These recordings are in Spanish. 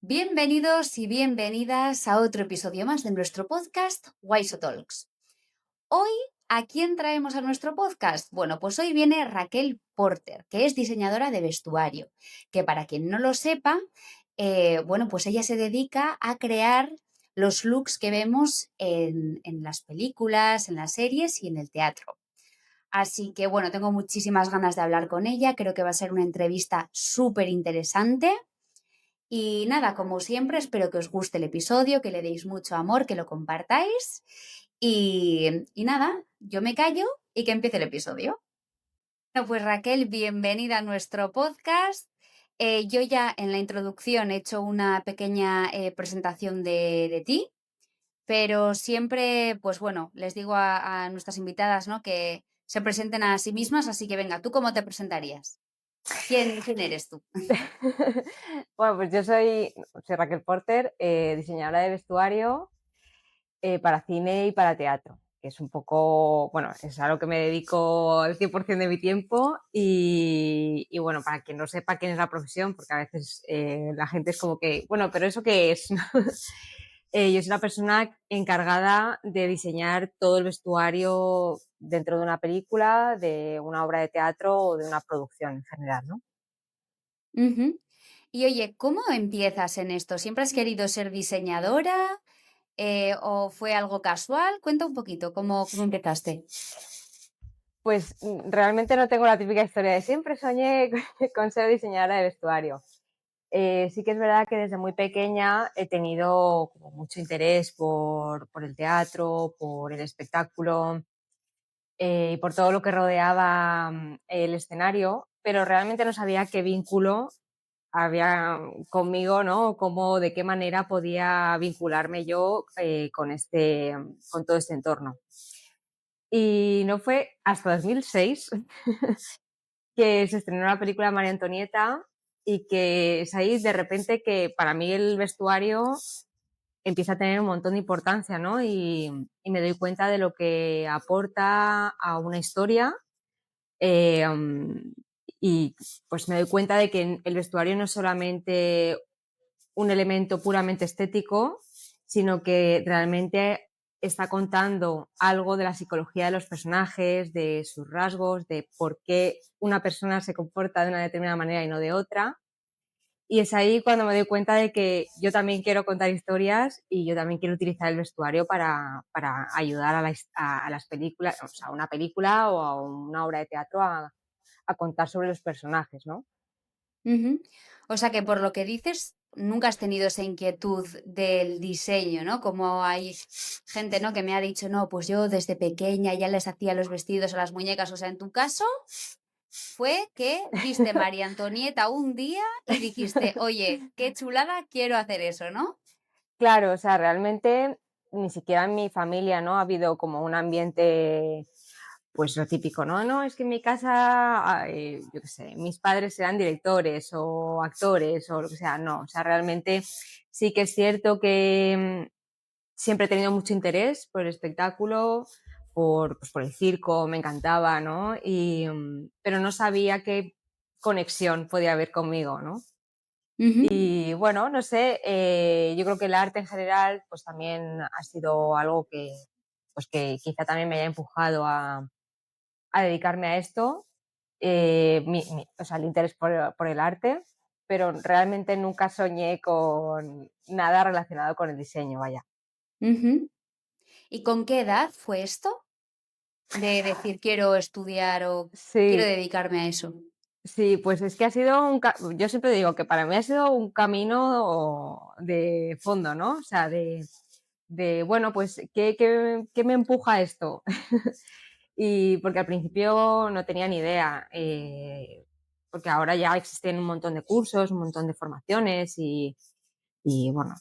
Bienvenidos y bienvenidas a otro episodio más de nuestro podcast Waiso Talks. Hoy, ¿a quién traemos a nuestro podcast? Bueno, pues hoy viene Raquel Porter, que es diseñadora de vestuario, que para quien no lo sepa, pues ella se dedica a crear los looks que vemos en las películas, en las series y en el teatro. Así que bueno, tengo muchísimas ganas de hablar con ella, creo que va a ser una entrevista súper interesante. Y nada, como siempre, espero que os guste el episodio, que le deis mucho amor, que lo compartáis. Y nada, yo me callo y que empiece el episodio. Bueno, pues Raquel, bienvenida a nuestro podcast. Yo ya en la introducción he hecho una pequeña presentación de ti, pero siempre, pues bueno, les digo a nuestras invitadas, ¿no? Que se presenten a sí mismas, así que venga, ¿tú cómo te presentarías? ¿Quién eres tú? Bueno, pues yo soy Raquel Porter, diseñadora de vestuario para cine y para teatro, que es un poco, bueno, es a lo que me dedico el 100% de mi tiempo y bueno, para quien no sepa quién es la profesión, porque a veces la gente es como que, bueno, pero ¿eso qué es? Yo soy la persona encargada de diseñar todo el vestuario dentro de una película, de una obra de teatro o de una producción en general, ¿no? Ujú. Y oye, ¿cómo empiezas en esto? ¿Siempre has querido ser diseñadora? ¿O fue algo casual? Cuenta un poquito, ¿cómo empezaste? Pues realmente no tengo la típica historia de siempre soñé con ser diseñadora de vestuario. Sí que es verdad que desde muy pequeña he tenido como mucho interés por el teatro, por el espectáculo y por todo lo que rodeaba el escenario, pero realmente no sabía qué vínculo había conmigo, ¿no? Cómo, de qué manera podía vincularme yo con todo este entorno. Y no fue hasta 2006 que se estrenó la película María Antonieta y que es ahí de repente que para mí el vestuario empieza a tener un montón de importancia, ¿no? Y me doy cuenta de lo que aporta a una historia eh, um, y pues me doy cuenta de que el vestuario no es solamente un elemento puramente estético, sino que realmente está contando algo de la psicología de los personajes, de sus rasgos, de por qué una persona se comporta de una determinada manera y no de otra. Y es ahí cuando me doy cuenta de que yo también quiero contar historias y yo también quiero utilizar el vestuario para ayudar a las películas, o sea, a una película o a una obra de teatro a contar sobre los personajes, ¿no? Ujú. O sea que por lo que dices, nunca has tenido esa inquietud del diseño, ¿no? Como hay gente, ¿no? Que me ha dicho, no, pues yo desde pequeña ya les hacía los vestidos a las muñecas. O sea, en tu caso fue que viste María Antonieta un día y dijiste, oye, qué chulada, quiero hacer eso, ¿no? Claro, o sea, realmente ni siquiera en mi familia, ¿no? Ha habido como un ambiente, pues lo típico, ¿no? No, es que en mi casa, yo qué sé, mis padres eran directores o actores o lo que sea, no. O sea, realmente sí que es cierto que siempre he tenido mucho interés por el espectáculo, pues, por el circo, me encantaba, ¿no? Pero no sabía qué conexión podía haber conmigo, ¿no? Ujú. Y bueno, no sé, yo creo que el arte en general pues también ha sido algo pues que quizá también me haya empujado a dedicarme a esto, o sea, el interés por el arte, pero realmente nunca soñé con nada relacionado con el diseño, vaya. Ujú. ¿Y con qué edad fue esto? De decir, quiero estudiar o quiero Sí, dedicarme a eso. sí, pues es que ha sido yo siempre digo que para mí ha sido un camino de fondo, ¿no? O sea, bueno, pues, ¿qué me empuja a esto? Y porque al principio no tenía ni idea, porque ahora ya existen un montón de cursos, un montón de formaciones y bueno,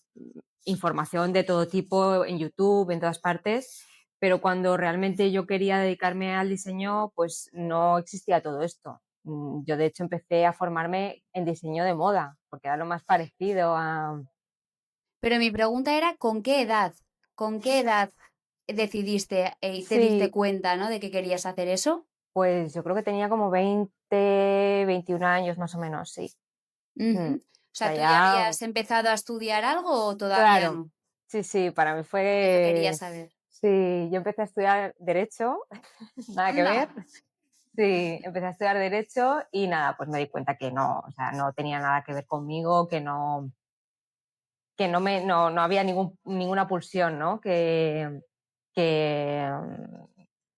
información de todo tipo en YouTube, en todas partes, pero cuando realmente yo quería dedicarme al diseño, pues no existía todo esto. Yo de hecho empecé a formarme en diseño de moda, porque era lo más parecido a, Pero mi pregunta era, ¿con qué edad? ¿Con qué edad decidiste y te diste sí, cuenta, ¿no? De que querías hacer eso? pues yo creo que tenía como 20, 21 años más o menos, sí. Ujú. Mm. O sea, sea, ¿tú ya ya, habías empezado a estudiar algo o todavía claro, no? sí, sí, para mí Lo que querías fue, saber. sí, yo empecé a estudiar derecho, nada que ver. Anda. Sí, empecé a estudiar derecho y nada, pues me di cuenta que no, o sea, no tenía nada que ver conmigo, que no había ninguna pulsión, ¿no? Que,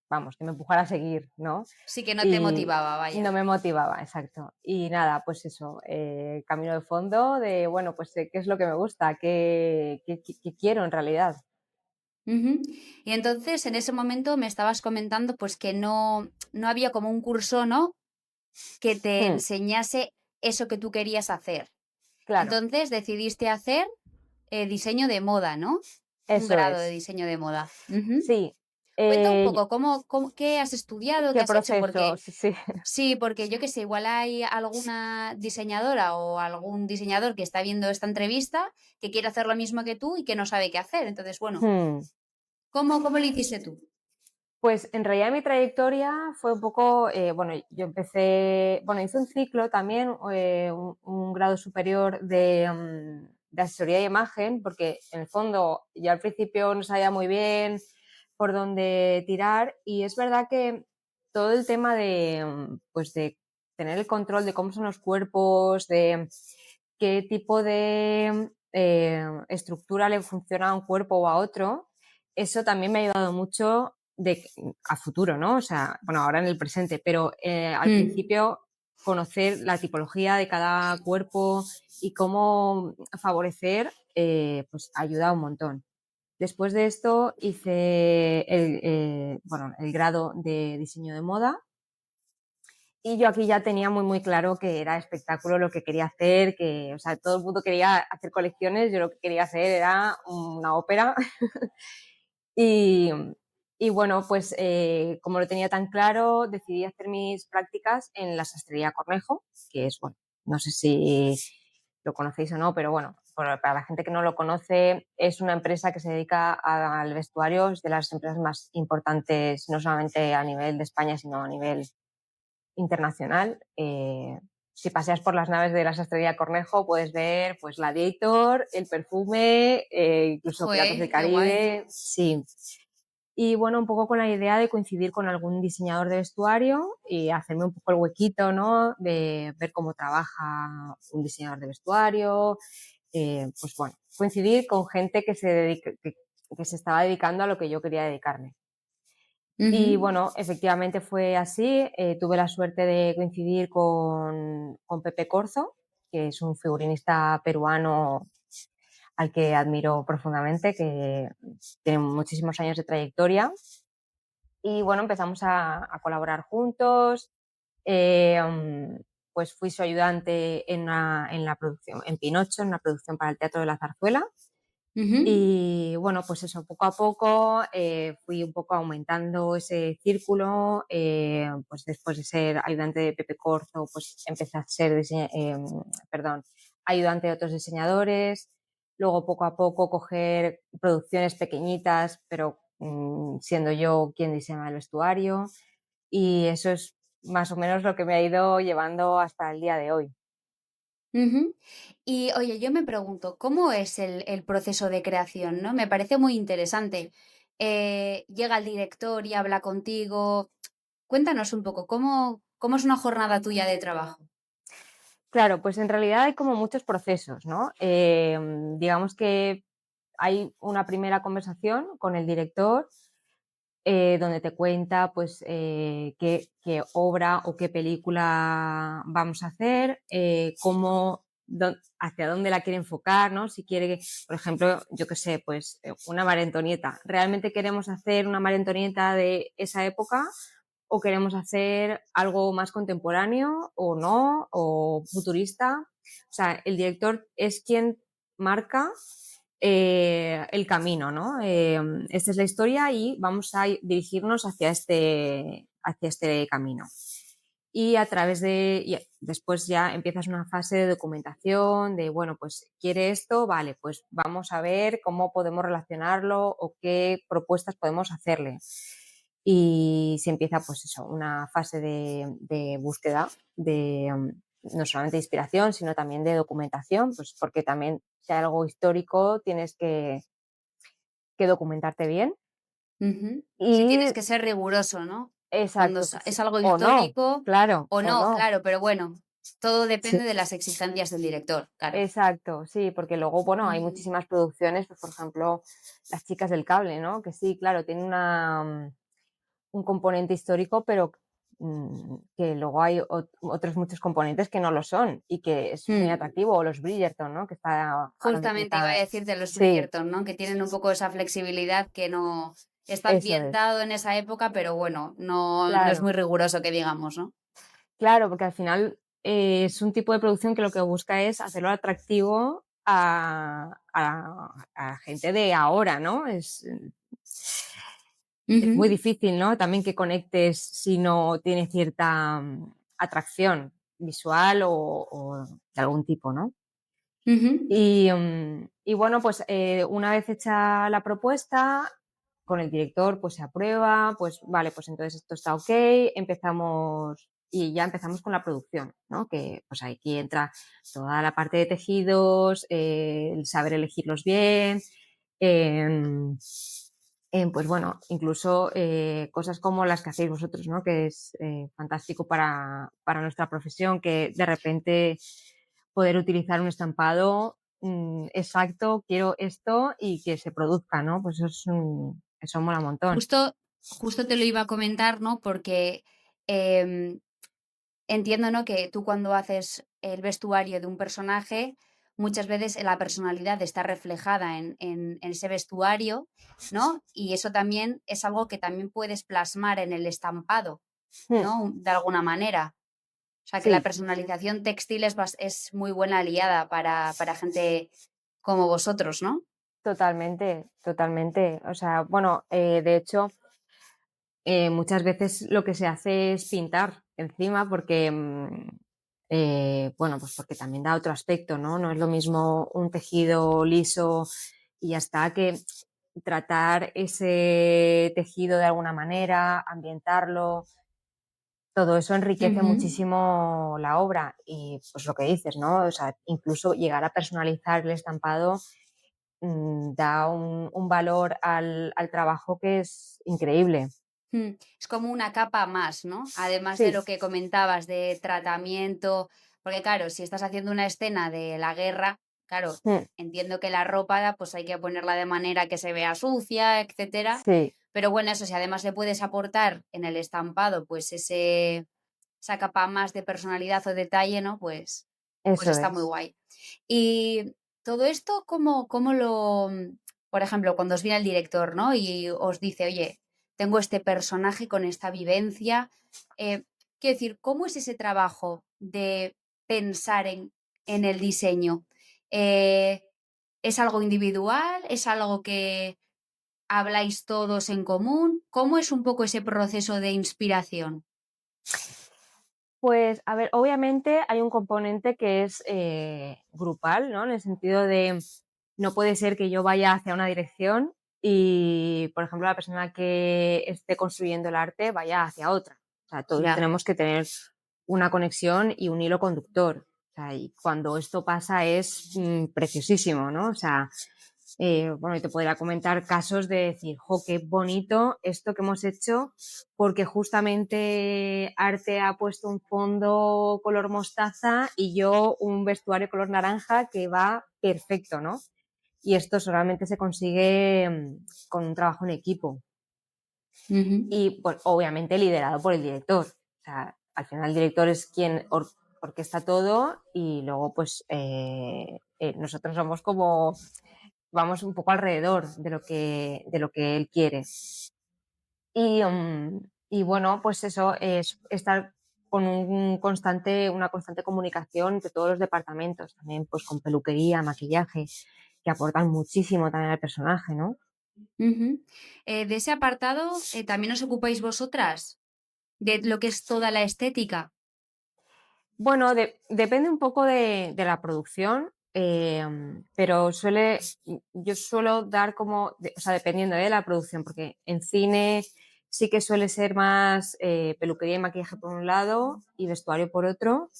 vamos, que me empujara a seguir, ¿no? Sí que no te Y motivaba, no vaya. me motivaba, exacto. Y nada, pues eso, camino de fondo de, bueno, pues qué es lo que me gusta, qué quiero en realidad. Ujú. Y entonces, en ese momento me estabas comentando, pues, que no había como un curso, ¿no?, que te Hmm, enseñase eso que tú querías hacer. claro, Entonces, decidiste hacer, diseño de moda, ¿no? Un eso grado de es. diseño de moda. Ujú. Sí, Cuenta un poco, ¿cómo qué has estudiado, qué qué has hecho? proceso, Porque sí, sí. sí, porque yo qué sé, igual hay alguna diseñadora o algún diseñador que está viendo esta entrevista, que quiere hacer lo mismo que tú y que no sabe qué hacer. Entonces, bueno, Hmm. ¿cómo lo hiciste tú? Pues en realidad mi trayectoria fue un poco, bueno, yo empecé, bueno, hice un ciclo también, un grado superior de asesoría de imagen, porque en el fondo yo al principio no sabía muy bien por dónde tirar y es verdad que todo el tema pues de tener el control de cómo son los cuerpos, de qué tipo de estructura le funciona a un cuerpo o a otro, eso también me ha ayudado mucho a futuro, ¿no? O sea, bueno, ahora en el presente, pero al Mm. principio conocer la tipología de cada cuerpo y cómo favorecer, pues ayuda un montón. Después de esto hice bueno, el grado de diseño de moda y yo aquí ya tenía muy claro que era espectáculo lo que quería hacer, que, o sea, todo el mundo quería hacer colecciones, yo lo que quería hacer era una ópera. Y, y bueno, pues como lo tenía tan claro, decidí hacer mis prácticas en la sastrería Cornejo, que es, bueno, no sé si lo conocéis o no, pero bueno, para la gente que no lo conoce, es una empresa que se dedica al vestuario, es de las empresas más importantes, no solamente a nivel de España, sino a nivel internacional. Si paseas por las naves de la sastrería Cornejo, puedes ver pues Gladiator, el perfume, incluso Piratas del Joder, qué guay. Caribe. Sí, y bueno, un poco con la idea de coincidir con algún diseñador de vestuario y hacerme un poco el huequito, ¿no? De ver cómo trabaja un diseñador de vestuario. Pues bueno, coincidir con gente que se estaba dedicando a lo que yo quería dedicarme. Y Ujú, bueno, efectivamente fue así. Tuve la suerte de coincidir con Pepe Corzo, que es un figurinista peruano al que admiro profundamente, que tiene muchísimos años de trayectoria. Y bueno, empezamos a colaborar juntos. Pues fui su ayudante en la producción, en Pinocho, en una producción para el Teatro de la Zarzuela. ujú, Y bueno, pues eso, poco a poco fui un poco aumentando ese círculo. Pues después de ser ayudante de Pepe Corzo, pues empecé a ser perdón, ayudante de otros diseñadores. Luego poco a poco coger producciones pequeñitas, pero siendo yo quien diseña el vestuario. Y eso es más o menos lo que me ha ido llevando hasta el día de hoy. ujú. Y oye, yo me pregunto, ¿cómo es el proceso de creación, no? Me parece muy interesante. Llega el director y habla contigo. Cuéntanos un poco, ¿cómo es una jornada tuya de trabajo? Claro, pues en realidad hay como muchos procesos, ¿no? Digamos que hay una primera conversación con el director donde te cuenta pues qué obra o qué película vamos a hacer, hacia dónde la quiere enfocar, ¿no? Si quiere, por ejemplo, yo qué sé, pues una María Antonieta. ¿Realmente queremos hacer una María Antonieta de esa época o queremos hacer algo más contemporáneo o no, o futurista? O sea, el director es quien marca el camino, ¿no? Esta es la historia y vamos a dirigirnos hacia este camino. Y después ya empiezas una fase de documentación, de, bueno, pues quiere esto, vale, pues vamos a ver cómo podemos relacionarlo o qué propuestas podemos hacerle. Y se empieza, pues eso, una fase de búsqueda no solamente de inspiración, sino también de documentación, pues porque también si hay algo histórico tienes que documentarte bien. Ujú. Sí, tienes Y que ser riguroso, ¿no? Cuando exacto, es algo o no, histórico claro, o o no, no. claro, pero bueno, todo Sí, depende de las exigencias del director, claro. exacto, sí, porque luego, bueno, hay Ujú. muchísimas producciones, pues por ejemplo, Las chicas del cable, ¿no? Que sí, claro, tiene un componente histórico, pero que luego hay otros muchos componentes que no lo son y que es muy Mm. atractivo, o los Bridgerton, ¿no? Que está ahora mismo Justamente iba a está decir de los sí, Bridgerton, ¿no? Que tienen un poco esa flexibilidad que no está eso es, ambientado en esa época, pero bueno, no es claro. muy riguroso que digamos, ¿no? Claro, porque al final, es un tipo de producción que lo que busca es hacerlo atractivo a gente de ahora, ¿no? Es muy Ujú, difícil, ¿no? También que conectes si no tiene cierta, atracción visual o de algún tipo, ¿no? ujú. Y bueno, pues, una vez hecha la propuesta, con el director, pues, se aprueba, pues, vale, pues, entonces esto está okey, empezamos y ya empezamos con la producción, ¿no? Que, pues, aquí entra toda la parte de tejidos, el saber elegirlos bien, em, pues, bueno, incluso, cosas como las que hacéis vosotros, ¿no? Que es, fantástico para nuestra profesión, que de repente poder utilizar un estampado exacto, quiero esto y que se produzca, ¿no? Pues eso mola un montón. Justo te lo iba a comentar, ¿no? Porque, em, entiendo, ¿no? Que tú cuando haces el vestuario de un personaje, muchas veces la personalidad está reflejada en ese vestuario, ¿no? Y eso también es algo que también puedes plasmar en el estampado, Mm, ¿no? De alguna manera. O sea, que la sí, personalización textil es muy buena aliada para gente como vosotros, ¿no? totalmente, totalmente. O sea, bueno, de hecho, muchas veces lo que se hace es pintar encima porque, bueno, pues porque también da otro aspecto, ¿no? No es lo mismo un tejido liso y ya está, que tratar ese tejido de alguna manera, ambientarlo. Todo eso enriquece Ujú. muchísimo la obra y, pues, lo que dices, ¿no? O sea, incluso llegar a personalizar el estampado, da un valor al trabajo que es increíble. Es como una capa más, ¿no? Además de Sí, lo que comentabas de tratamiento, porque claro, si estás haciendo una escena de la guerra, claro, mm, entiendo que la ropa, pues hay que ponerla de manera que se vea sucia, etcétera. sí, Pero bueno, eso, si además le puedes aportar en el estampado, pues esa capa más de personalidad o detalle, ¿no? Pues eso está muy es. guay. Y todo esto, ¿cómo por ejemplo, cuando os viene el director, ¿no? Y os dice, oye, tengo este personaje con esta vivencia. Quiero decir, ¿cómo es ese trabajo de pensar en el diseño? Eh, ¿Es algo individual? ¿Es algo que habláis todos en común? ¿Cómo es un poco ese proceso de inspiración? Pues, a ver, obviamente hay un componente que es, grupal, ¿no? En el sentido de, no puede ser que yo vaya hacia una dirección y, por ejemplo, la persona que esté construyendo el arte vaya hacia otra. O sea, todos Ya. tenemos que tener una conexión y un hilo conductor. O sea, y cuando esto pasa es, preciosísimo, ¿no? O sea, bueno, y te podría comentar casos de decir, jo, qué bonito esto que hemos hecho, porque justamente Arte ha puesto un fondo color mostaza y yo un vestuario color naranja que va perfecto, ¿no? Y esto solamente se consigue con un trabajo en equipo Ujú. y pues, obviamente liderado por el director. O sea, al final el director es quien orquesta todo y luego pues nosotros somos como vamos un poco alrededor de lo que él quiere. Y bueno, pues eso es estar con una constante comunicación entre todos los departamentos, también pues con peluquería, maquillaje, que aportan muchísimo también al personaje, ¿no? Ujú. De ese apartado, ¿también os ocupáis vosotras de lo que es toda la estética? Bueno, depende un poco de la producción, pero yo suelo dar como, o sea, dependiendo de la producción, porque en cine sí que suele ser más peluquería y maquillaje por un lado y vestuario por otro.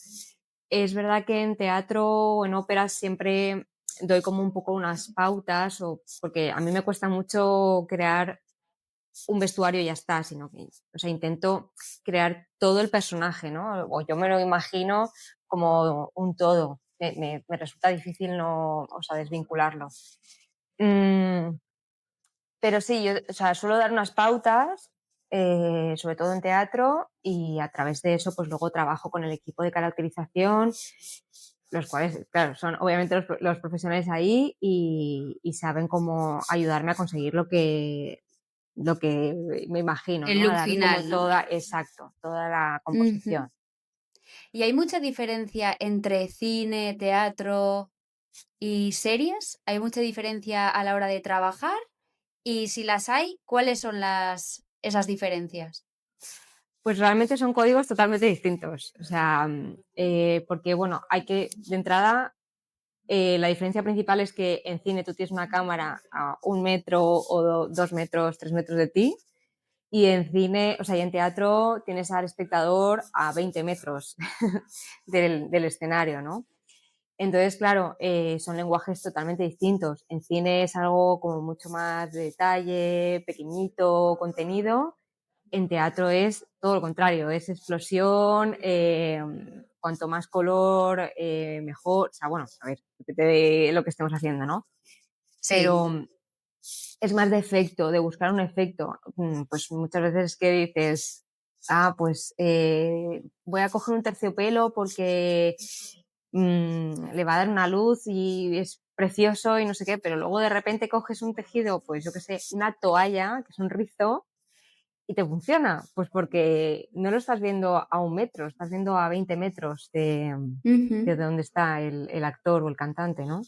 Es verdad que en teatro o en óperas siempre doy como un poco unas pautas, porque a mí me cuesta mucho crear un vestuario y ya está, sino que, o sea, intento crear todo el personaje, ¿no? O yo me lo imagino como un todo. Me resulta difícil no, o sea, desvincularlo. Mm, pero sí, yo, o sea, suelo dar unas pautas, sobre todo en teatro, y a través de eso, pues luego trabajo con el equipo de caracterización, los cuales, claro, son obviamente los profesionales ahí y saben cómo ayudarme a conseguir lo que me imagino, El ¿no? A look darle como final, ¿no? toda, exacto, toda la Ujú. composición. ¿Y hay mucha diferencia entre cine, teatro y series? ¿Hay mucha diferencia a la hora de trabajar? Y si las hay, ¿cuáles son esas diferencias? Pues realmente son códigos totalmente distintos. O sea, porque bueno, de entrada, la diferencia principal es que en cine tú tienes una cámara a 1 metro o 2 metros, 3 metros de ti, y en cine, o sea, y en teatro tienes al espectador a 20 metros del escenario, ¿no? Entonces, claro, son lenguajes totalmente distintos. En cine es algo como mucho más de detalle, pequeñito, contenido. En teatro es todo lo contrario, es explosión, cuanto más color, mejor. O sea, bueno, a ver, depende de lo que estemos haciendo, ¿no? Sí, Pero es más de efecto, de buscar un efecto. Pues muchas veces que dices, pues voy a coger un terciopelo porque le va a dar una luz y es precioso y no sé qué, pero luego de repente coges un tejido, pues yo qué sé, una toalla, que es un rizo, y te funciona. Pues porque no lo estás viendo a 1 metro, estás viendo a 20 metros de ujú, donde está el actor o el cantante, ¿no?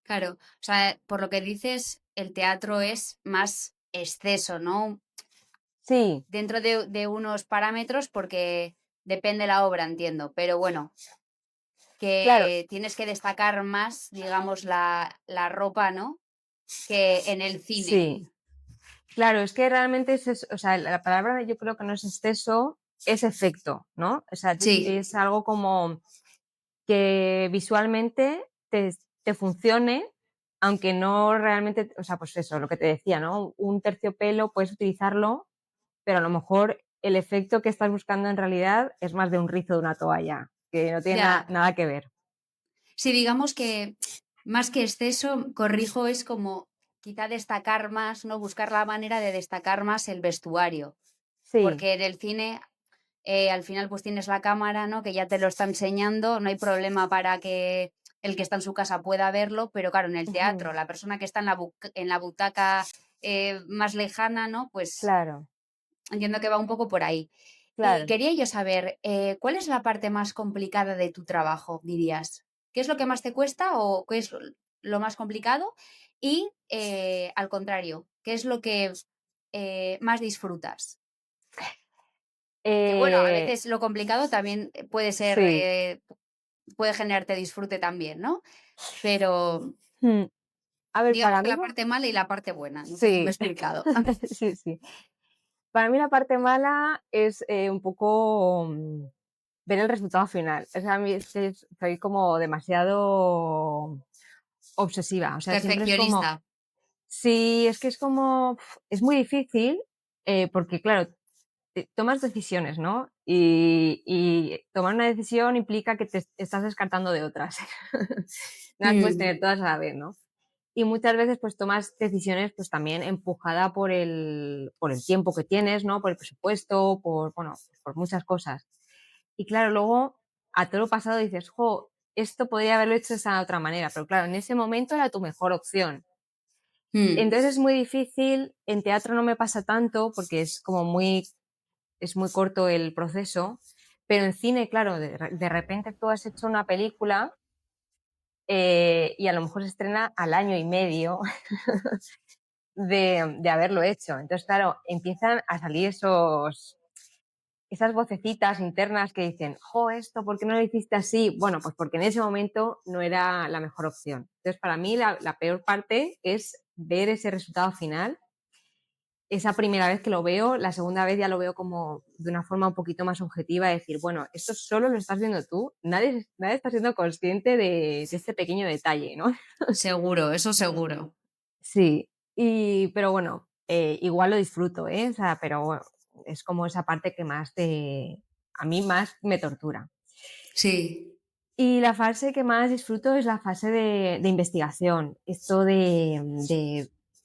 claro. O sea, por lo que dices, el teatro es más exceso, ¿no? Sí, Dentro de unos parámetros, porque depende la obra, entiendo. Pero bueno, claro, que tienes que destacar más, digamos, la ropa, ¿no? Que en el cine. sí. Claro, es que realmente o sea, la palabra yo creo que no es exceso, es efecto, ¿no? O sea, Sí, es algo como que visualmente te funcione, aunque no realmente, o sea, pues eso, lo que te decía, ¿no? Un terciopelo puedes utilizarlo, pero a lo mejor el efecto que estás buscando en realidad es más de un rizo de una toalla, que no tiene ya. nada que ver. Sí, digamos que más que exceso, corrijo, es como quizá destacar más, ¿no? Buscar la manera de destacar más el vestuario. Sí. Porque en el cine, al final, pues tienes la cámara, ¿no? Que ya te lo está enseñando, no hay problema para que el que está en su casa pueda verlo, pero claro, en el Ujú. teatro, la persona que está en la butaca más lejana, ¿no? Pues Claro, entiendo que va un poco por ahí. Y claro. quería yo saber, ¿cuál es la parte más complicada de tu trabajo, dirías? ¿Qué es lo que más te cuesta o qué es lo más complicado? Y al contrario, ¿qué es lo que más disfrutas? Que bueno, a Eh, veces lo complicado también puede ser, sí. puede generarte disfrute también, ¿no? Pero Mm. A ver, digamos para que mí, la parte mala y la parte buena. No sé si me he sí, explicado. sí, sí. Para mí la parte mala es un poco ver el resultado final. O sea, a mí es que soy como demasiado obsesiva. O sea, siempre es como, Perfeccionista. sí, es que es como, es muy difícil porque, claro, tomas decisiones, ¿no? Y tomar una decisión implica que te estás descartando de otras. No las puedes Mm, tener todas a la vez, ¿no? Y muchas veces pues tomas decisiones pues también empujada por el tiempo que tienes, ¿no? Por el presupuesto, bueno, por muchas cosas. Y claro, luego a todo lo pasado dices, jo, esto podría haberlo hecho de esa otra manera, pero claro, en ese momento era tu mejor opción. mm, Entonces es muy difícil, en teatro no me pasa tanto porque es muy corto el proceso, pero en cine, claro, de repente tú has hecho una película y a lo mejor se estrena al año y medio de haberlo hecho. Entonces, claro, empiezan a salir esas vocecitas internas que dicen, jo, esto, ¿por qué no lo hiciste así? Bueno, pues porque en ese momento no era la mejor opción. Entonces, para mí la peor parte es ver ese resultado final esa primera vez que lo veo, la segunda vez ya lo veo como de una forma un poquito más objetiva, de decir, bueno, esto solo lo estás viendo tú, nadie está siendo consciente de este pequeño detalle, ¿no? Seguro, eso seguro. Sí, pero bueno, igual lo disfruto, ¿eh? O sea, pero bueno, es como esa parte que a mí más me tortura. Sí. Y la fase que más disfruto es la fase de investigación. Esto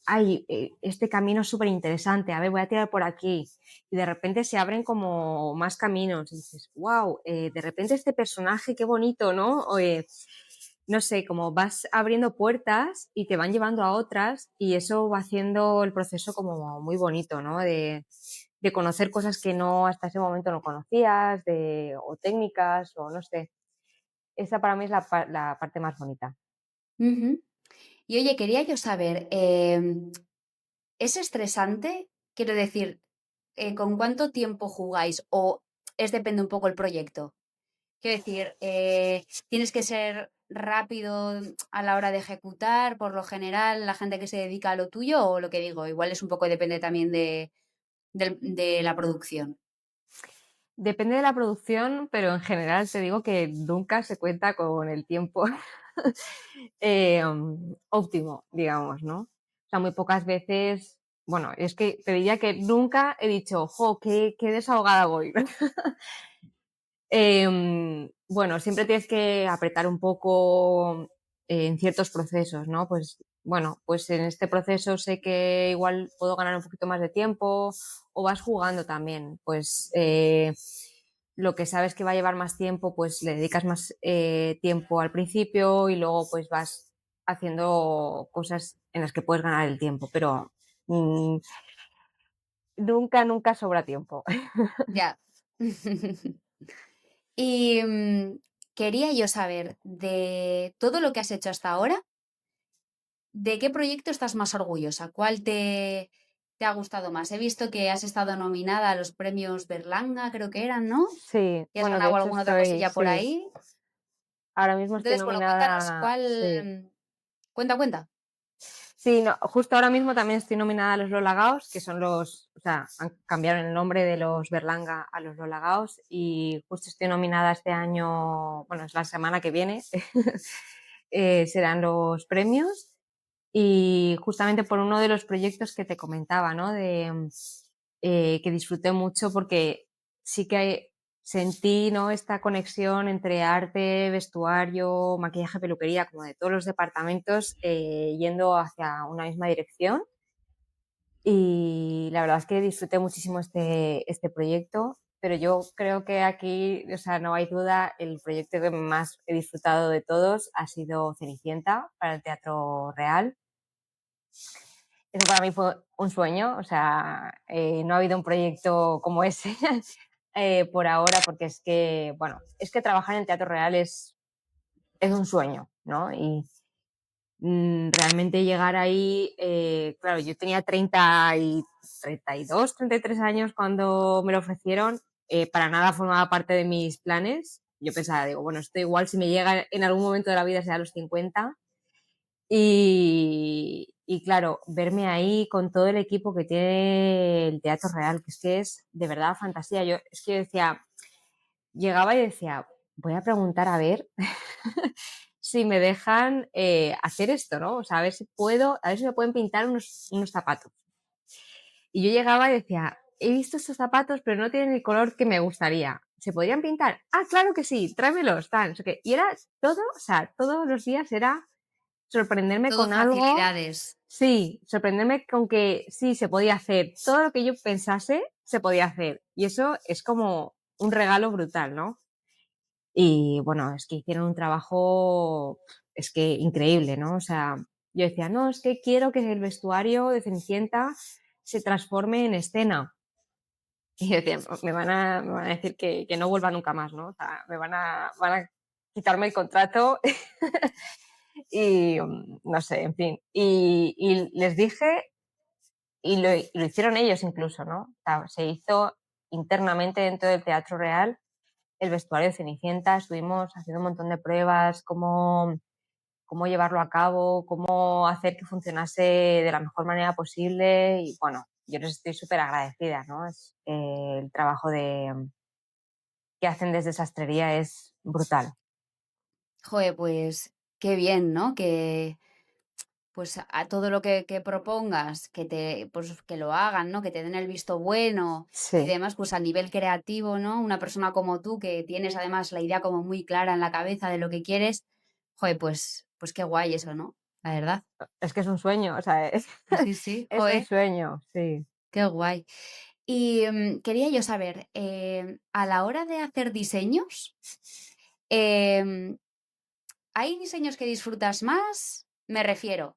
ay, este camino es súper interesante, a ver, voy a tirar por aquí. Y de repente se abren como más caminos. Y dices, wow, de repente este personaje, qué bonito, ¿no? No sé, como vas abriendo puertas y te van llevando a otras y eso va haciendo el proceso como muy bonito, ¿no? De conocer cosas que no hasta ese momento no conocías, o técnicas, o no sé. Esa para mí es la parte más bonita. Ujú. Y oye, quería yo saber, ¿es estresante? Quiero decir, ¿con cuánto tiempo jugáis? ¿O es depende un poco el proyecto? Quiero decir, tienes que ser rápido a la hora de ejecutar, por lo general, la gente que se dedica a lo tuyo, o lo que digo, igual es un poco depende también de la producción. Depende de la producción, pero en general te digo que nunca se cuenta con el tiempo óptimo, digamos, ¿no? O sea, muy pocas veces, bueno, es que te diría que nunca he dicho, jo, qué desahogada voy. Bueno, siempre tienes que apretar un poco en ciertos procesos, ¿no? Pues bueno, pues en este proceso sé que igual puedo ganar un poquito más de tiempo o vas jugando también, pues lo que sabes que va a llevar más tiempo, pues le dedicas más tiempo al principio y luego pues vas haciendo cosas en las que puedes ganar el tiempo, pero mm, nunca sobra tiempo. Ya. Y quería yo saber, de todo lo que has hecho hasta ahora, ¿de qué proyecto estás más orgullosa? ¿Cuál te ha gustado más? He visto que has estado nominada a los premios Berlanga, creo que eran, ¿no? Sí, Y has bueno, de ganado hecho alguna otra estoy, cosilla por sí, ahí. ahora mismo estoy Entonces, bueno, cuéntanos nominada, sí. cuál. Cuenta, cuenta. Sí, no, justo ahora mismo también estoy nominada a los Lola Gaos, que son o sea, cambiaron el nombre de los Berlanga a los Lola Gaos y justo estoy nominada este año, bueno, es la semana que viene, serán los premios y justamente por uno de los proyectos que te comentaba, ¿no? Que disfruté mucho porque sí que sentí, ¿no? Esta conexión entre arte, vestuario, maquillaje, peluquería, como de todos los departamentos yendo hacia una misma dirección. Y la verdad es que disfruté muchísimo este proyecto, pero yo creo que aquí, o sea, no hay duda, el proyecto que más he disfrutado de todos ha sido Cenicienta para el Teatro Real. Eso para mí fue un sueño, o sea, no ha habido un proyecto como ese por ahora, porque es que, bueno, es que trabajar en Teatro Real es un sueño, ¿no? Y realmente llegar ahí, claro, yo tenía 32, 33 años cuando me lo ofrecieron, para nada formaba parte de mis planes. Yo pensaba, digo, bueno, esto igual si me llega en algún momento de la vida sea a los 50. Y claro, verme ahí con todo el equipo que tiene el Teatro Real, que es de verdad fantasía. Es que yo decía, llegaba y decía, voy a preguntar a ver si me dejan hacer esto, ¿no? O sea, a ver si puedo, a ver si me pueden pintar unos zapatos. Y yo llegaba y decía, he visto estos zapatos, pero no tienen el color que me gustaría. ¿Se podrían pintar? Ah, claro que sí, tráemelos, tal, no sé qué. Y era todo, o sea, todos los días era sorprenderme Todo con algo. facilidades. Sí, sorprenderme con que sí, se podía hacer. Todo lo que yo pensase se podía hacer. Y eso es como un regalo brutal, ¿no? Y bueno, es que hicieron un trabajo, es que increíble, ¿no? O sea, yo decía, no, es que quiero que el vestuario de Cenicienta se transforme en escena. Y yo decía, me van a decir que no vuelva nunca más, ¿no? O sea, van a quitarme el contrato y no sé, en fin. Y les dije, y lo hicieron ellos incluso, ¿no? O sea, se hizo internamente dentro del Teatro Real el vestuario de Cenicienta, estuvimos haciendo un montón de pruebas, cómo llevarlo a cabo, cómo hacer que funcionase de la mejor manera posible y bueno, yo les estoy súper agradecida, ¿no? El trabajo que hacen desde sastrería es brutal. Joder, pues qué bien, ¿no? Que pues a todo lo que propongas, pues, que lo hagan, ¿no? Que te den el visto bueno y Sí, demás, pues a nivel creativo, ¿no? Una persona como tú, que tienes además la idea como muy clara en la cabeza de lo que quieres, joder, pues qué guay eso, ¿no? La verdad. es que es un sueño, o sea, Sí, sí, es un joder, sueño, sí. qué guay. Y quería yo saber, a la hora de hacer diseños, em, ¿hay diseños que disfrutas más? Me refiero,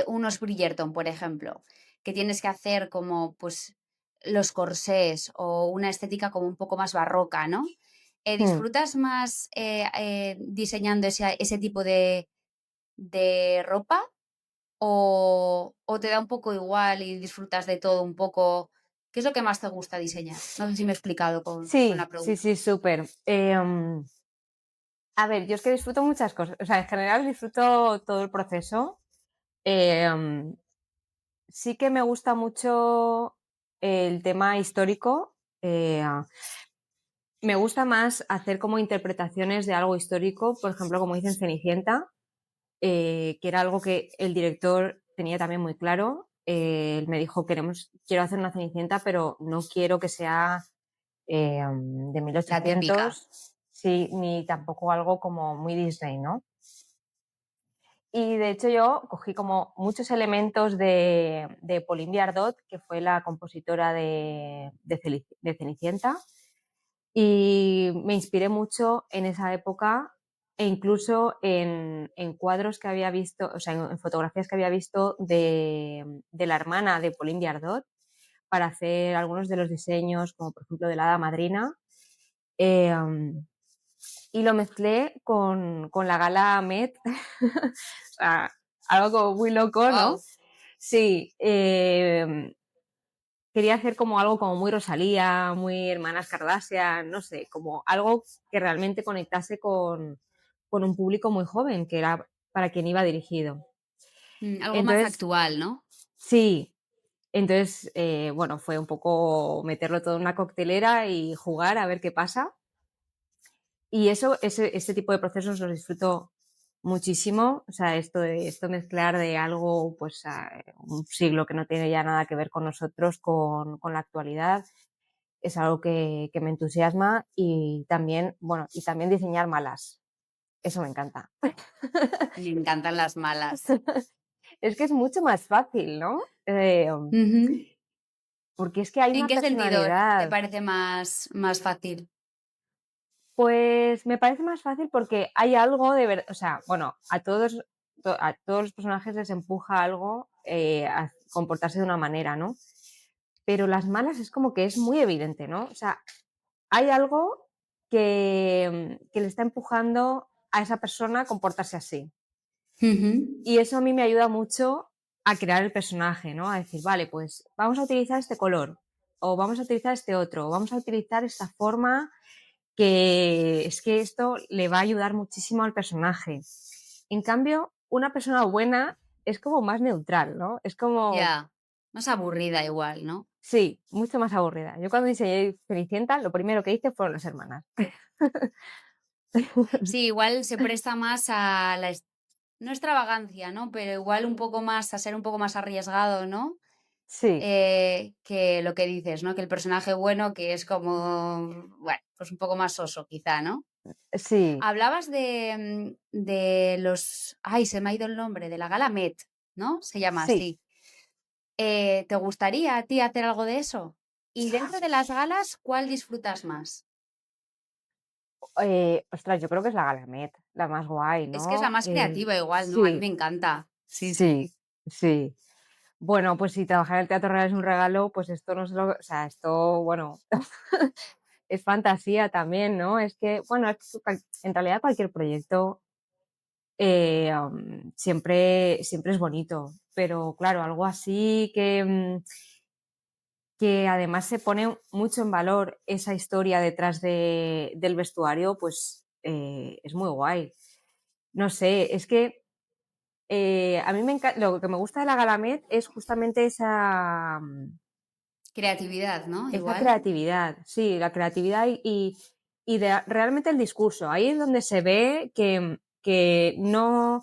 unos Bridgerton, por ejemplo, que tienes que hacer como pues los corsés o una estética como un poco más barroca, ¿no? Mm. ¿Disfrutas más diseñando ese tipo de ropa o te da un poco igual y disfrutas de todo un poco? ¿Qué es lo que más te gusta diseñar? No sé si me he explicado con la Sí, sí, pregunta. sí, súper. A ver, yo es que disfruto muchas cosas, o sea, en general disfruto todo el proceso. Em, sí que me gusta mucho el tema histórico. Me gusta más hacer como interpretaciones de algo histórico, por ejemplo, como dicen Cenicienta, que era algo que el director tenía también muy claro. Él me dijo, quiero hacer una Cenicienta, pero no quiero que sea de La típica. 1800, sí, ni tampoco algo como muy Disney, ¿no? Y de hecho yo cogí como muchos elementos de Pauline Viardot, que fue la compositora de Cenicienta, y me inspiré mucho en esa época e incluso en cuadros que había visto, o sea, en fotografías que había visto de la hermana de Pauline Viardot para hacer algunos de los diseños, como por ejemplo de la hada madrina. Eh, y lo mezclé con la gala Met, o sea, algo como muy loco, ¿no? Wow. Sí, quería hacer como algo como muy Rosalía, muy Hermanas Kardashian, no sé, como algo que realmente conectase con un público muy joven, que era para quien iba dirigido. Algo más Entonces, actual, ¿no? sí, entonces, bueno, fue un poco meterlo todo en una coctelera y jugar a ver qué pasa. Y ese tipo de procesos los disfruto muchísimo. O sea, esto mezclar de algo, pues, un siglo que no tiene ya nada que ver con nosotros, con la actualidad, es algo que me entusiasma y también, bueno, y también diseñar malas. Eso me encanta. Me encantan las malas. Es que es mucho más fácil, ¿no? Ujú. Porque es que hay ¿En una qué sentido te personalidad. parece más fácil? Pues me parece más fácil porque hay algo de verdad, o sea, bueno, a todos los personajes les empuja algo a comportarse de una manera, ¿no? Pero las malas es como que es muy evidente, ¿no? O sea, hay algo que le está empujando a esa persona a comportarse así. Ujú. Y eso a mí me ayuda mucho a crear el personaje, ¿no? A decir, vale, pues vamos a utilizar este color, o vamos a utilizar este otro, o vamos a utilizar esta forma que es que esto le va a ayudar muchísimo al personaje. En cambio, una persona buena es como más neutral, ¿no? Es como, Ya, más aburrida igual, ¿no? sí, mucho más aburrida. Yo cuando diseñé Cenicienta, lo primero que hice fueron las hermanas. Sí, igual se presta más a no extravagancia, ¿no? Pero igual un poco más, a ser un poco más arriesgado, ¿no? Sí, Que lo que dices, ¿no? Que el personaje bueno, que es como, bueno, pues un poco más soso, quizá, ¿no? sí, Hablabas de los, ay, se me ha ido el nombre, de la gala Met, ¿no? Se llama sí. así. ¿Te gustaría a ti hacer algo de eso? Y dentro de las galas, ¿cuál disfrutas más? Ostras, yo creo que es la Galamet, la más guay, Es que es la ¿no? más creativa igual, ¿no? A mí me Sí, encanta. Sí, sí. sí, sí. Bueno, pues si trabajar en el Teatro Real es un regalo, pues esto no es lo, o sea, esto, bueno, es fantasía también, ¿no? Es que, bueno, en realidad cualquier proyecto siempre es bonito, pero claro, algo así que además se pone mucho en valor esa historia detrás del vestuario, pues es muy guay. No sé, es que a mí lo que me gusta de la Galamed es justamente Creatividad, ¿no? esa Igual. creatividad, sí, la creatividad y realmente el discurso. Ahí es donde se ve que no,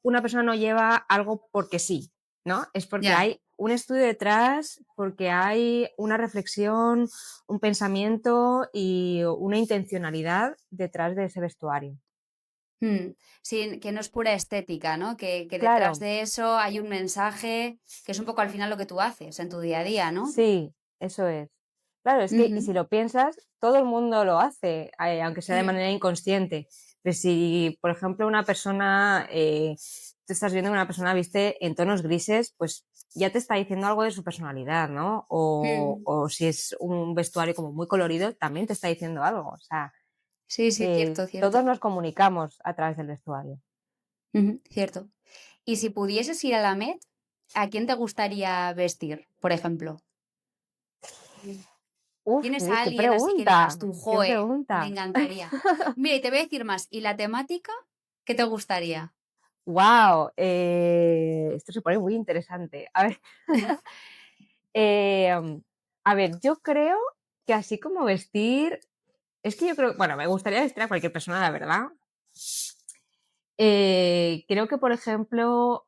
una persona no lleva algo porque sí, ¿no? Es porque Ya. hay un estudio detrás, porque hay una reflexión, un pensamiento y una intencionalidad detrás de ese vestuario. Sí, que no es pura estética, ¿no? Que detrás Claro, de eso hay un mensaje que es un poco al final lo que tú haces en tu día a día, ¿no? sí, eso es. Claro, es que, y Ujú, si lo piensas, todo el mundo lo hace, aunque sea de mm, manera inconsciente. Pero si, por ejemplo, una persona, tú estás viendo que una persona viste en tonos grises, pues ya te está diciendo algo de su personalidad, ¿no? mm. O si es un vestuario como muy colorido, también te está diciendo algo. O sea, Sí, sí, cierto, todos cierto. nos comunicamos a través del vestuario. Ujú, cierto. Y si pudieses ir a la Met, ¿a quién te gustaría vestir, por ejemplo? Uf, ¿Tienes a qué alguien así que digas pregunta, tú, qué joe, me pregunta. encantaría? Mira, y te voy a decir más, ¿y la temática? ¿Qué te gustaría? Wow, esto se pone muy interesante. A ver, em, a ver, yo creo que así como vestir, es que yo creo, bueno, me gustaría vestir a cualquier persona, la verdad. Creo que, por ejemplo,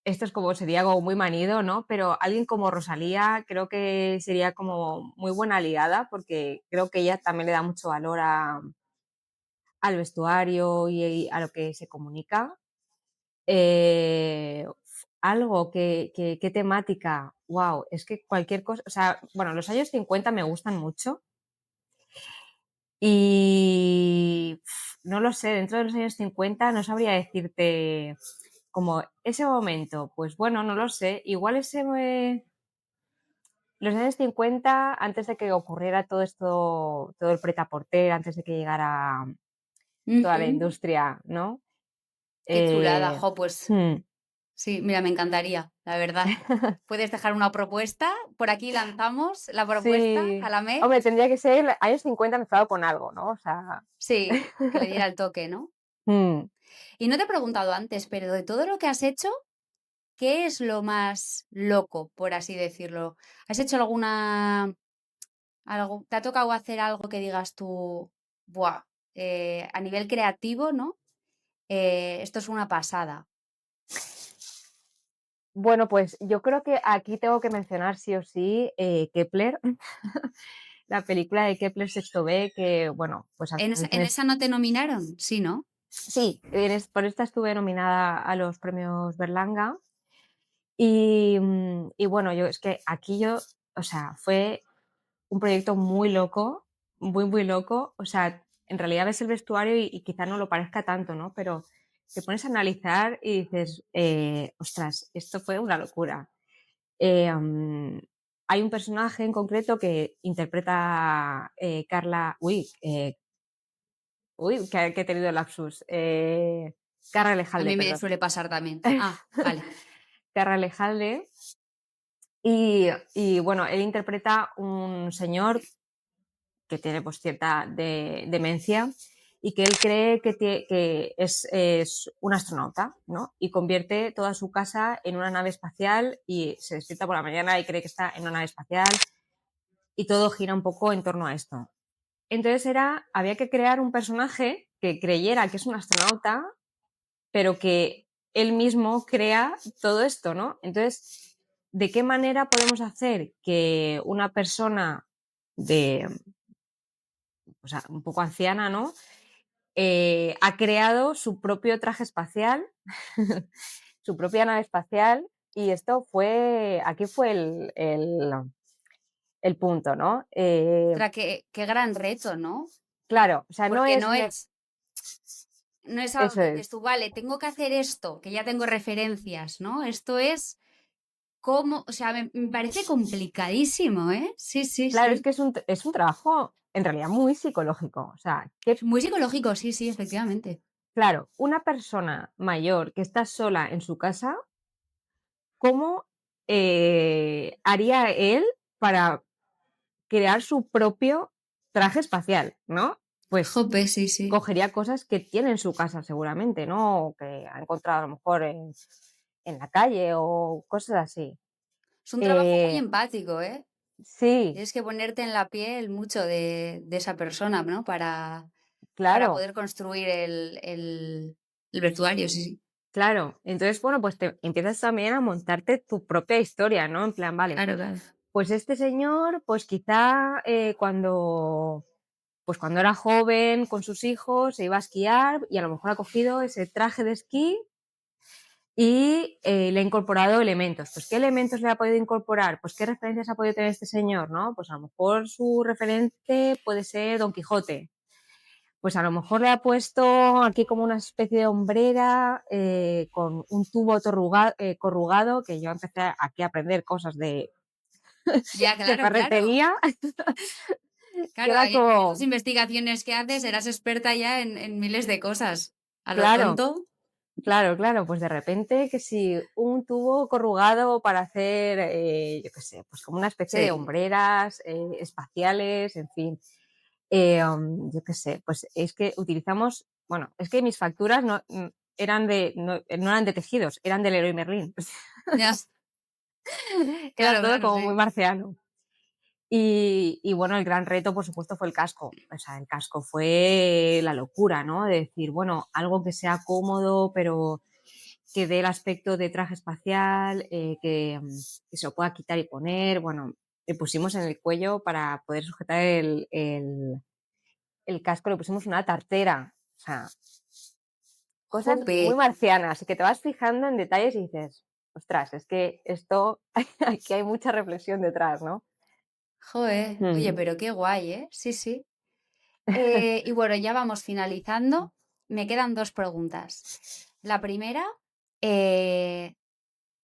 esto es como sería como muy manido, ¿no? Pero alguien como Rosalía creo que sería como muy buena aliada porque creo que ella también le da mucho valor al vestuario y a lo que se comunica. Algo ¿qué temática? Wow, es que cualquier cosa, o sea, bueno, los años 50 me gustan mucho y no lo sé, dentro de los años 50 no sabría decirte como ese momento, pues bueno, no lo sé, igual los años 50 antes de que ocurriera todo esto, todo el prêt-à-porter, antes de que llegara toda la Ujú, industria, ¿no? qué chulada, Eh, jo, pues hmm. sí, mira, me encantaría, la verdad. ¿Puedes dejar una propuesta? Por aquí lanzamos la propuesta a Sí. la Met. Hombre, tendría que ser años 50 mezclado con algo, ¿no? O sea. Sí, que le diera el toque, ¿no? Mm. Y no te he preguntado antes, pero de todo lo que has hecho, ¿qué es lo más loco, por así decirlo? ¿Has hecho te ha tocado hacer algo que digas tú, buah, a nivel creativo, ¿no? Esto es una pasada. Bueno, pues yo creo que aquí tengo que mencionar sí o sí Kepler, la película de Kepler Sexto B, que bueno, pues al final En esa no te nominaron? Sí, ¿no? sí, por esta estuve nominada a los premios Berlanga y bueno, yo es que aquí yo, o sea, fue un proyecto muy loco, muy, muy loco. O sea, en realidad ves el vestuario y quizá no lo parezca tanto, ¿no? Pero te pones a analizar y dices, ostras, esto fue una locura. Hay un personaje en concreto que interpreta Carla, que he tenido el lapsus. Carla A Lejalde, mí me perdón. suele pasar también. Ah, vale. Carla Lejalde. Y bueno, él interpreta un señor que tiene pues cierta demencia y que él cree que es un astronauta, ¿no? Y convierte toda su casa en una nave espacial y se despierta por la mañana y cree que está en una nave espacial y todo gira un poco en torno a esto. Entonces había que crear un personaje que creyera que es un astronauta, pero que él mismo crea todo esto, ¿no? Entonces, ¿de qué manera podemos hacer que una persona de, o sea, un poco anciana, ¿no? Ha creado su propio traje espacial, su propia nave espacial, y esto aquí fue el punto, ¿no? Ostras, qué gran reto, ¿no? Claro, o sea, no Porque es, no es algo eso que dices es, tú, vale, tengo que hacer esto, que ya tengo referencias, ¿no? Esto es como, o sea, me parece complicadísimo, ¿eh? Sí, sí, claro, es sí. que es un trabajo en realidad muy psicológico, o sea, Es muy psicológico, sí, sí, efectivamente. claro, una persona mayor que está sola en su casa, ¿cómo haría él para crear su propio traje espacial, ¿no? pues Jope, sí, sí. cogería cosas que tiene en su casa seguramente, ¿no? O que ha encontrado a lo mejor en la calle o cosas así. Es un trabajo muy Eh, empático, ¿eh? sí, Tienes que ponerte en la piel mucho de esa persona, ¿no? Para claro, poder construir el vestuario, sí, sí. claro. Entonces, bueno, pues te empiezas también a montarte tu propia historia, ¿no? En plan, vale, Claro, claro. pues este señor, pues quizá pues cuando era joven con sus hijos se iba a esquiar y a lo mejor ha cogido ese traje de esquí y le ha incorporado elementos. Pues, ¿qué elementos le ha podido incorporar? Pues, ¿qué referencias ha podido tener este señor? ¿No? Pues a lo mejor su referente puede ser Don Quijote. Pues a lo mejor le ha puesto aquí como una especie de hombrera con un tubo corrugado, que yo empecé aquí a aprender cosas Ya, de claro, claro. ferretería, que Claro, era en esas como, investigaciones que haces eras experta ya en miles de cosas. A lo claro, tonto, claro, claro, pues de repente que si un tubo corrugado para hacer, yo qué sé, pues como una especie de sí. hombreras espaciales, en fin, yo qué sé, pues es que utilizamos, bueno, es que mis facturas no eran de tejidos, eran del Leroy Merlin. Ya, Era claro, todo claro, como muy sí. marciano. Y bueno, el gran reto, por supuesto, fue el casco. O sea, el casco fue la locura, ¿no? De decir, bueno, algo que sea cómodo, pero que dé el aspecto de traje espacial, que se lo pueda quitar y poner. Bueno, le pusimos en el cuello para poder sujetar el casco, le pusimos una tartera. O sea, cosas muy Jope. marcianas y que te vas fijando en detalles y dices, ostras, es que esto, aquí hay mucha reflexión detrás, ¿no? Joder. Oye, Mm. pero qué guay, ¿eh? Sí, sí. Y bueno, ya vamos finalizando. Me quedan dos preguntas. La primera, eh,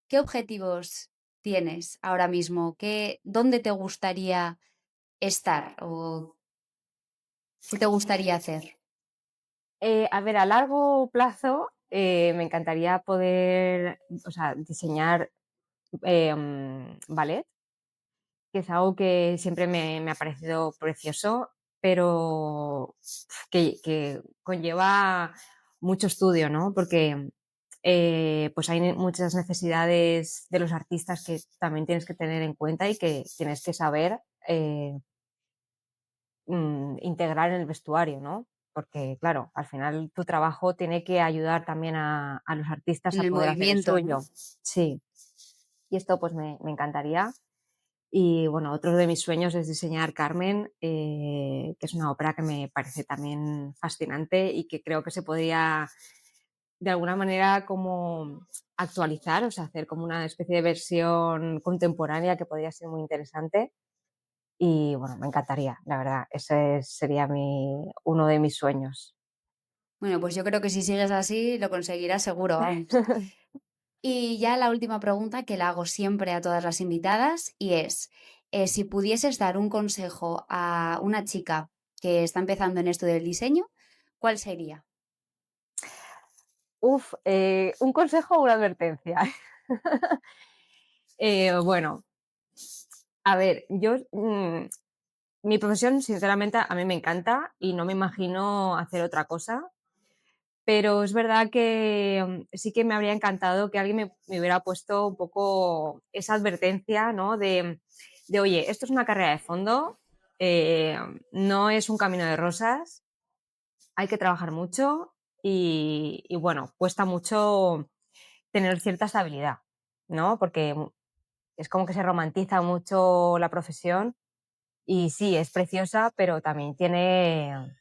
¿qué objetivos tienes ahora mismo? ¿Dónde te gustaría estar o qué te gustaría hacer? A ver, a largo plazo me encantaría poder, o sea, diseñar ballet, que es algo que siempre me ha parecido precioso, pero que conlleva mucho estudio, ¿no? Porque pues hay muchas necesidades de los artistas que también tienes que tener en cuenta y que tienes que saber integrar en el vestuario, ¿no? Porque, claro, al final tu trabajo tiene que ayudar también a los artistas En a el poder hacer el movimiento, ¿no? suyo. Sí, y esto pues me encantaría. Y bueno, otro de mis sueños es diseñar Carmen, que es una ópera que me parece también fascinante y que creo que se podría de alguna manera como actualizar, o sea, hacer como una especie de versión contemporánea que podría ser muy interesante. Y bueno, me encantaría, la verdad, sería uno de mis sueños. Bueno, pues yo creo que si sigues así lo conseguirás seguro, vamos. Y ya la última pregunta que la hago siempre a todas las invitadas y es, si pudieses dar un consejo a una chica que está empezando en esto del diseño, ¿cuál sería? Uf, un consejo o una advertencia. Bueno, a ver, mi profesión, sinceramente, a mí me encanta y no me imagino hacer otra cosa, pero es verdad que sí que me habría encantado que alguien me hubiera puesto un poco esa advertencia, ¿no? Oye, esto es una carrera de fondo, eh, no es un camino de rosas, hay que trabajar mucho y bueno, cuesta mucho tener cierta estabilidad, ¿no? Porque es como que se romantiza mucho la profesión y sí, es preciosa, pero también tiene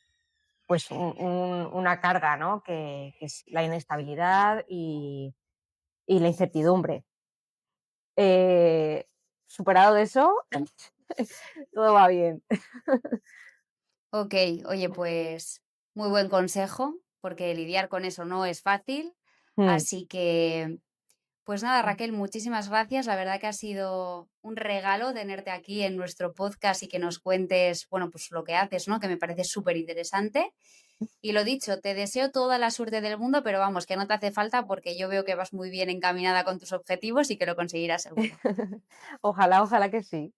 pues una carga, ¿no? Que es la inestabilidad y la incertidumbre. Eh, Superado eso, todo va bien. Ok, oye, pues muy buen consejo, porque lidiar con eso no es fácil. Mm. Así que, pues nada, Raquel, muchísimas gracias. La verdad que ha sido un regalo tenerte aquí en nuestro podcast y que nos cuentes, bueno, pues lo que haces, ¿no? Que me parece súper interesante. Y lo dicho, te deseo toda la suerte del mundo, pero vamos, que no te hace falta porque yo veo que vas muy bien encaminada con tus objetivos y que lo conseguirás seguro. Ojalá, ojalá que sí.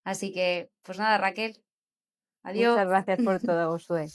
Así que, pues nada, Raquel, Adiós. Muchas gracias por todo, Josué.